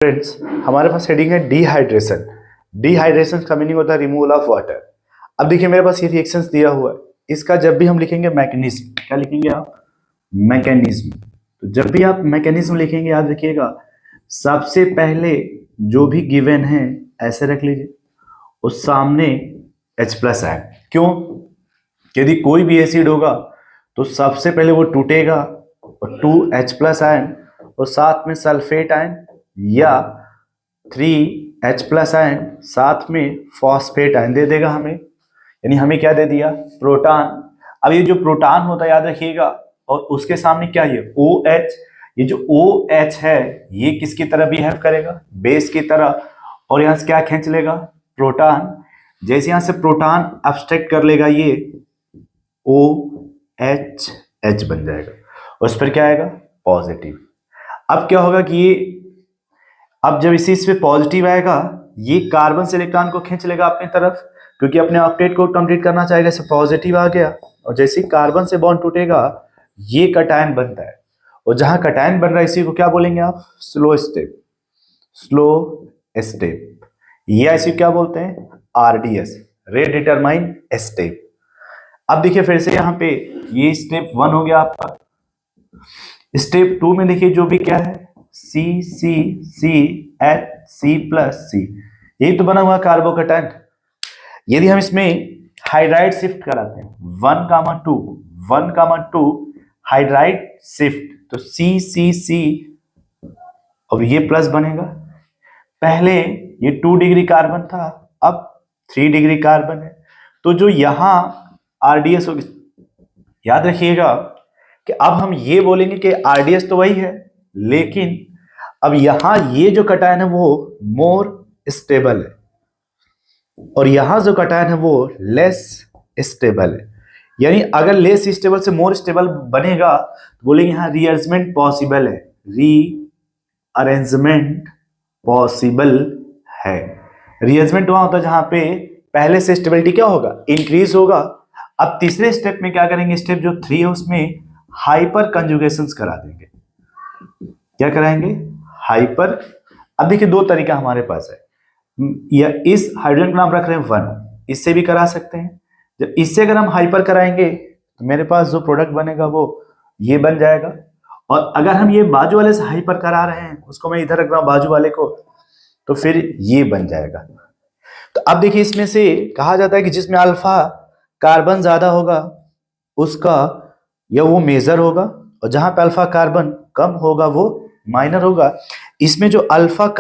Friends, हमारे पास heading है dehydration. Dehydration का मीनिंग होता है रिमूवल ऑफ वाटर। अब देखिए मेरे पास ये रिएक्शंस दिया हुआ है, इसका जब भी हम लिखेंगे मैकेनिज्म, क्या लिखेंगे आप? मैकेनिज्म। तो जब भी आप मैकेनिज्म लिखेंगे याद रखिएगा, सबसे पहले जो भी गिवन है ऐसे रख लीजिए, उस सामने H प्लस आयन। क्यों? यदि कोई भी एसिड होगा तो सबसे पहले वो टूटेगा और 2H प्लस आयन और साथ में सल्फेट आयन या 3H प्लस आयन साथ में फॉस्फेट आयन दे देगा हमें। यानी हमें क्या दे दिया? प्रोटॉन। अब ये जो प्रोटॉन होता है याद रखिएगा, और उसके सामने क्या है? OH। ये जो OH है ये किसकी तरह बिहेव करेगा? बेस की तरह। और यहां से क्या खींच लेगा? प्रोटॉन। जैसे यहां से प्रोटॉन अब्स्ट्रैक्ट कर लेगा, ये OH बन जाएगा, उस पर क्या आएगा? पॉजिटिव। अब क्या होगा कि ये, अब जब इस पे पॉजिटिव आएगा, ये कार्बन से इलेक्ट्रॉन को खींच लेगा अपनी तरफ, क्योंकि अपने ऑक्टेट को कंप्लीट करना चाहेगा। इसे पॉजिटिव आ गया, और जैसे ही कार्बन से बॉन्ड टूटेगा ये कटायन बनता है, और जहां कटायन बन रहा है इसी को क्या बोलेंगे आप? Slow step. स्लो स्टेप, या इसी क्या बोलते हैं? RDS, rate determine step. अब देखिए फिर से यहाँ पे ये स्टेप 1 हो गया आपका। स्टेप 2 में देखिए जो भी क्या है, CCCHC प्लस C, यही तो बना हुआ कार्बोकटायन। यदि हम इसमें हाइड्राइड शिफ्ट कराते हैं 1,2 हाइड्राइड शिफ्ट, तो CCC, अब ये प्लस बनेगा। पहले ये 2 डिग्री कार्बन था, अब 3 डिग्री कार्बन है, तो जो यहां RDS होगी, याद रखिएगा कि अब हम ये बोलेंगे कि RDS तो वही है, लेकिन अब यहां ये जो कटायन है वो मोर स्टेबल है, और यहां जो कटायन है वो लेस स्टेबल है। यानी अगर लेस स्टेबल से मोर स्टेबल बनेगा तो बोलेंगे यहां रीअरेंजमेंट पॉसिबल है। रीअरेंजमेंट पॉसिबल है। रीअरेंजमेंट वहां होता है जहां पे पहले से स्टेबिलिटी क्या होगा? इंक्रीज होगा। अब तीसरे स्टेप में क्या करेंगे? स्टेप जो 3 है उसमें हाइपर कंजुगेशंस करा देंगे। क्या कराएंगे? हाइपर। अब देखिए दो तरीका हमारे पास है, या इस हाइड्रोजन का नाम रख रहे हैं 1, इससे भी करा सकते हैं। जब इससे अगर हम हाइपर कराएंगे तो मेरे पास जो प्रोडक्ट बनेगा वो ये बन जाएगा, और अगर हम ये बाजू वाले से हाइपर करा रहे हैं, उसको मैं इधर रख रहा हूं बाजू वाले को, तो फिर ये बन जाएगा। तो अब देखिए इसमें से कहा जाता है कि जिसमें अल्फा कार्बन ज्यादा होगा उसका या वो मेजर होगा, और जहां पे अल्फा कार्बन कम होगा वो माइनर होगा। इसमें जो अल्फा